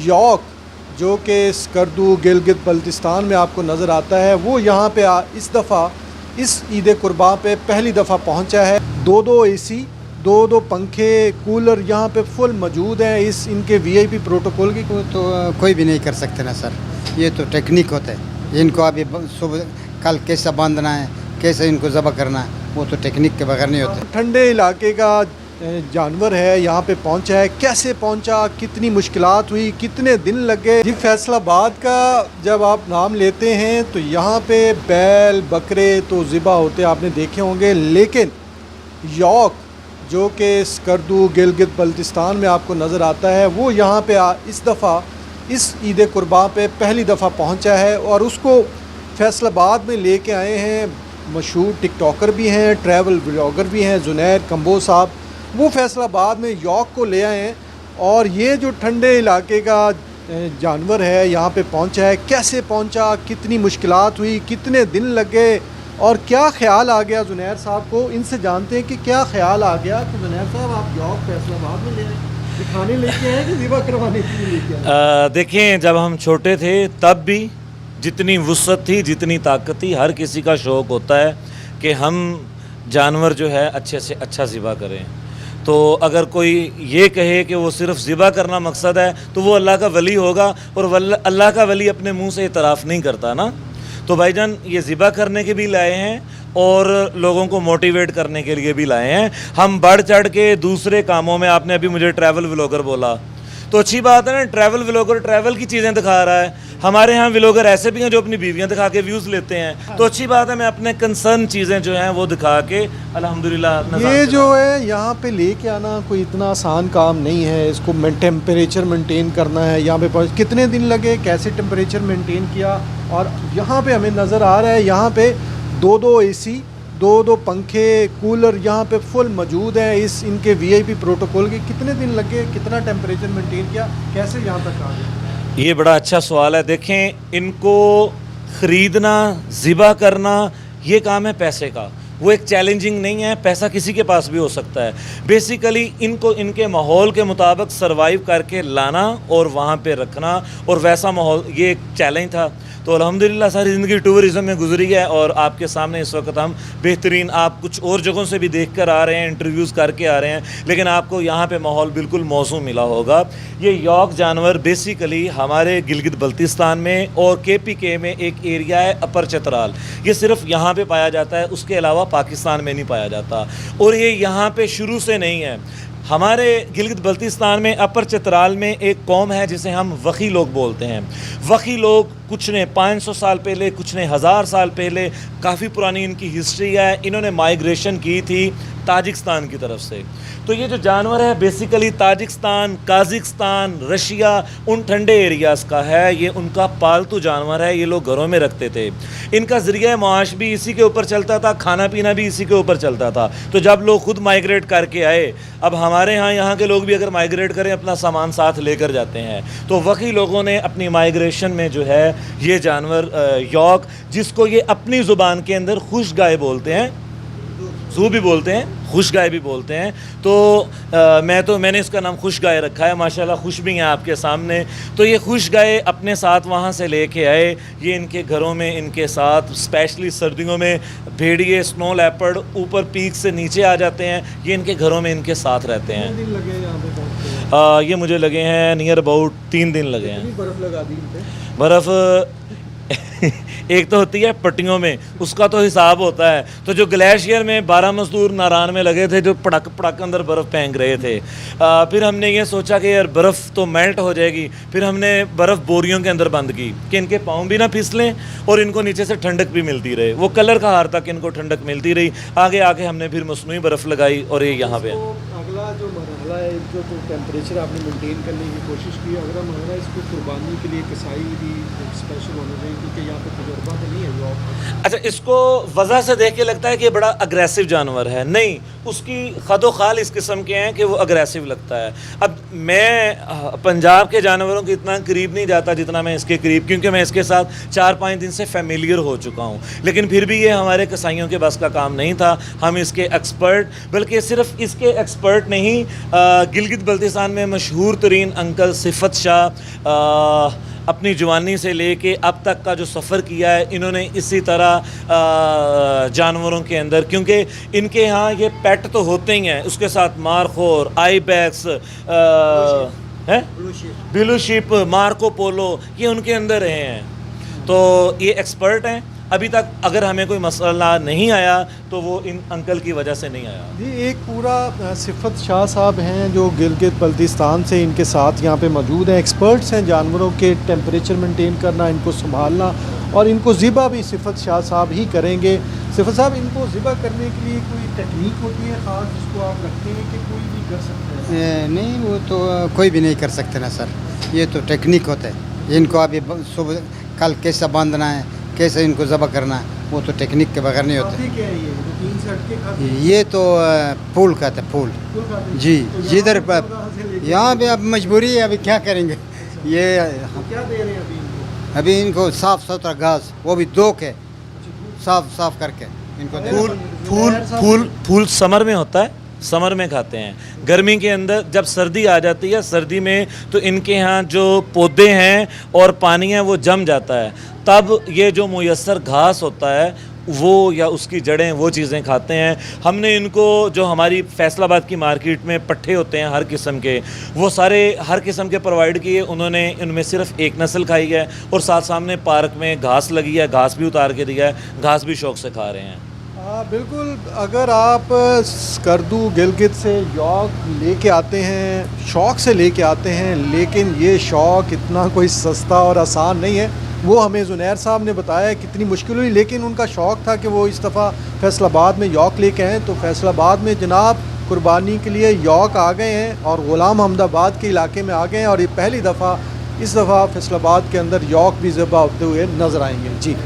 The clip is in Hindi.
यॉक जो कि स्कर्दू गिलगित बल्तिस्तान में आपको नज़र आता है, वो यहाँ पे इस दफ़ा इस ईद कुर्बान पे पहली दफ़ा पहुँचा है। दो एसी, दो पंखे, कूलर यहाँ पे फुल मौजूद हैं। इस इनके वीआईपी प्रोटोकॉल की तो कोई भी नहीं कर सकते ना सर, ये तो टेक्निक होता है। इनको अभी सुबह कल कैसे बांधना है, कैसे इनको ज़बह करना है, वो तो टेक्निक के बगैर नहीं होता। ठंडे इलाके का जानवर है, यहाँ पे पहुँचा है, कैसे पहुँचा, कितनी मुश्किलात हुई, कितने दिन लगे। जी फैसलाबाद का जब आप नाम लेते हैं तो यहाँ पे बैल बकरे तो ज़िबा होते आपने देखे होंगे, लेकिन यॉक जो कि स्कर्दू गिलगित बल्तिस्तान में आपको नज़र आता है, वो यहाँ पे इस दफ़ा इस ईद कुर्बान पे पहली दफ़ा पहुँचा है और उसको फैसलाबाद में लेके आए हैं। मशहूर टिकटॉकर भी हैं, ट्रैवल ब्लॉगर भी हैं, जुनैर कंबो साहब, वो फैसलाबाद में यॉक को ले आए हैं। और ये जो ठंडे इलाके का जानवर है यहाँ पे पहुँचा है, कैसे पहुँचा, कितनी मुश्किलात हुई, कितने दिन लगे और क्या ख्याल आ गया जुनैर साहब को, इनसे जानते हैं कि क्या ख्याल आ गया कि जुनैर साहब आप यॉक फैसलाबाद में ले आए, दिखाने लेके आए कि ज़िबा करवाने के लिए लेके आए? देखें, जब हम छोटे थे तब भी जितनी वुसअत थी, जितनी ताकत थी, हर किसी का शौक़ होता है कि हम जानवर जो है अच्छे से अच्छा ज़िबा करें। तो अगर कोई ये कहे कि वो सिर्फ़ ज़िबा करना मकसद है तो वो अल्लाह का वली होगा, और अल्लाह का वली अपने मुंह से इतराफ़ नहीं करता ना। तो भाईजान ये ज़िबा करने के भी लाए हैं और लोगों को मोटिवेट करने के लिए भी लाए हैं। हम बढ़ चढ़ के दूसरे कामों में, आपने अभी मुझे ट्रैवल व्लॉगर बोला, तो अच्छी बात है ना, ट्रैवल व्लॉगर ट्रैवल की चीज़ें दिखा रहा है। हमारे यहाँ व्लॉगर ऐसे भी हैं जो अपनी बीवियाँ दिखा के व्यूज़ लेते हैं, तो अच्छी बात है। मैं अपने कंसर्न चीज़ें जो हैं वो दिखा के अल्हम्दुलिल्लाह। ये जो है यहाँ पे लेके आना कोई इतना आसान काम नहीं है, इसको टेम्परेचर मेंटेन करना है। यहाँ पे कितने दिन लगे, कैसे टेम्परेचर मेंटेन किया, और यहाँ पे हमें नज़र आ रहा है यहाँ पे दो एसी, दो पंखे, कूलर यहाँ पे फुल मौजूद हैं। इस इनके वीआईपी प्रोटोकॉल के कितने दिन लगे, कितना टेम्परेचर मेंटेन किया, कैसे यहाँ तक आ गए? ये बड़ा अच्छा सवाल है। देखें, इनको ख़रीदना, ज़िबा करना, ये काम है पैसे का, वो एक चैलेंजिंग नहीं है। पैसा किसी के पास भी हो सकता है। बेसिकली इनको इनके माहौल के मुताबिक सरवाइव करके लाना और वहाँ पे रखना, और वैसा माहौल, ये एक चैलेंज था। तो अल्हम्दुलिल्लाह सारी ज़िंदगी टूरिज़म में गुजरी है, और आपके सामने इस वक्त हम बेहतरीन, आप कुछ और जगहों से भी देख कर आ रहे हैं, इंटरव्यूज़ करके आ रहे हैं, लेकिन आपको यहाँ पे माहौल बिल्कुल मौसू मिला होगा। ये यॉक जानवर बेसिकली हमारे गिलगित बल्तिस्तान में और KPK में एक एरिया है अपर चतराल, ये सिर्फ यहाँ पे पाया जाता है, उसके अलावा पाकिस्तान में नहीं पाया जाता। और ये यहाँ पे शुरू से नहीं है। हमारे गिलगित बल्तिस्तान में अपर चतराल में एक कौम है जिसे हम वखी लोग बोलते हैं। वखी लोग कुछ ने 500 साल पहले, कुछ ने 1000 साल पहले, काफ़ी पुरानी इनकी हिस्ट्री है। इन्होंने माइग्रेशन की थी ताजिकिस्तान की तरफ से। तो ये जो जानवर है बेसिकली ताजिकिस्तान, काज़िकिस्तान, रशिया, उन ठंडे एरियाज़ का है। ये उनका पालतू जानवर है, ये लोग घरों में रखते थे। इनका ज़रिया माश भी इसी के ऊपर चलता था, खाना पीना भी इसी के ऊपर चलता था। तो जब लोग खुद माइग्रेट करके आए, अब हमारे यहाँ के लोग भी अगर माइग्रेट करें अपना सामान साथ लेकर जाते हैं, तो वही लोगों ने अपनी माइग्रेशन में जो है ये जानवर यॉक, जिसको ये अपनी ज़ुबान के अंदर खुश गाय बोलते हैं, जू भी बोलते हैं, खुश गाय भी बोलते हैं। तो मैंने इसका नाम खुश गाय रखा है। माशाल्लाह खुश भी हैं आपके सामने। तो ये खुश गाय अपने साथ वहाँ से लेके आए, ये इनके घरों में इनके साथ, स्पेशली सर्दियों में भेड़िए, स्नो लेपर्ड ऊपर पीक से नीचे आ जाते हैं, ये इनके घरों में इनके साथ रहते हैं। कितने दिन लगे यहाँ पे पहुँचते? ये मुझे लगे हैं नियर अबाउट 3 दिन लगे हैं। बर्फ़ लगा दी इन पे? बर्फ़ एक तो होती है पट्टियों में, उसका तो हिसाब होता है। तो जो ग्लेशियर में 12 मजदूर नारान में लगे थे, जो पड़क पड़क अंदर बर्फ़ फेंक रहे थे, फिर हमने ये सोचा कि यार बर्फ़ तो मेल्ट हो जाएगी। फिर हमने बर्फ़ बोरियों के अंदर बंद की कि इनके पाँव भी ना फिसलें और इनको नीचे से ठंडक भी मिलती रहे, वो कलर का हार तक इनको ठंडक मिलती रही। आगे आके हमने फिर मसनूई बर्फ़ लगाई और ये यहाँ पे अगला जो मरहला है, जो टेम्परेचर आपने मेंटेन करने की कोशिश की, अगला मरहला इसको कुर्बानी के लिए कसाई भी स्पेशल होना चाहिए, क्योंकि यहाँ पे तजुर्बा तो नहीं है जो। अच्छा, इसको वजह से देख के लगता है कि बड़ा अग्रेसिव जानवर है, नहीं, उसकी खदो खाल इस किस्म के हैं कि वो अग्रेसिव लगता है। अब मैं पंजाब के जानवरों के इतना करीब नहीं जाता जितना मैं इसके करीब, क्योंकि मैं इसके साथ 4-5 दिन से फेमिलियर हो चुका हूँ। लेकिन फिर भी ये हमारे कसाईयों के बस का काम नहीं था। हम इसके एक्सपर्ट, बल्कि सिर्फ इसके एक्सपर्ट नहीं, गिलगित बल्तिस्तान में मशहूर तरीन अंकल सिफत शाह अपनी जवानी से लेके अब तक का जो सफ़र किया है इन्होंने इसी तरह जानवरों के अंदर, क्योंकि इनके यहाँ ये पेट तो होते ही हैं, उसके साथ मारखोर, आईबैक्स है, ब्लू शिप, मार्को पोलो, ये उनके अंदर रहे हैं। तो ये एक्सपर्ट हैं। अभी तक अगर हमें कोई मसला नहीं आया तो वो इन अंकल की वजह से नहीं आया। जी, एक पूरा सिफत शाह साहब हैं जो गिलगित बल्तिस्तान से इनके साथ यहाँ पे मौजूद हैं। एक्सपर्ट्स हैं जानवरों के टेम्परेचर मेंटेन करना, इनको संभालना, और इनको ज़िबा भी सिफत शाह साहब ही करेंगे। सिफत साहब, इनको ज़िबा करने के लिए कोई टेक्निक होती है ख़ास जिसको आप रखते हैं कि कोई भी कर सकते हैं? नहीं, वो तो कोई भी नहीं कर सकते ना सर, ये तो टेक्निक होता है। इनको अभी सुबह कल कैसा बांधना है, कैसे इनको ज़बह करना है, वो तो टेक्निक के बगैर नहीं होता। क्या है ये रूटीन से हटके खाते हैं? ये तो फूल खाते हैं, फूल। फूल खाते हैं? जी, तो जिधर यहाँ कहाँ से लेके- यहाँ पे अब मजबूरी है, अभी क्या करेंगे। ये तो क्या दे रहे हैं अभी इनको? अभी इनको साफ़ सुथरा घास, वो भी दो के साफ करके इनको दे। फूल समर में होता है, समर में खाते हैं। गर्मी के अंदर जब सर्दी आ जाती है, सर्दी में तो इनके यहाँ जो पौधे हैं और पानी है वो जम जाता है, तब ये जो मुयस्सर घास होता है वो या उसकी जड़ें, वो चीज़ें खाते हैं। हमने इनको जो हमारी फैसलाबाद की मार्केट में पट्ठे होते हैं हर किस्म के, वो सारे हर किस्म के प्रोवाइड किए उन्होंने। इनमें सिर्फ एक नस्ल खाई है और साथ सामने पार्क में घास लगी है, घास भी उतार के दिया है, घास भी शौक़ से खा रहे हैं। हाँ बिल्कुल, अगर आप स्कर्दू गिलगित से यॉर्क लेके आते हैं, शौक़ से लेके आते हैं, लेकिन ये शौक़ इतना कोई सस्ता और आसान नहीं है। वो हमें जुनैर साहब ने बताया कितनी मुश्किल हुई, लेकिन उनका शौक़ था कि वो इस दफ़ा फैसलाबाद में यॉर्क लेके आए। तो फैसलाबाद में जनाब कुर्बानी के लिए यॉर्क आ गए हैं और ग़ुलाम अहमदाबाद के इलाके में आ गए हैं, और ये पहली दफ़ा इस दफ़ा फैसलाबाद के अंदर यॉर्क भी ज़िबा होते हुए नज़र आएंगे। जी।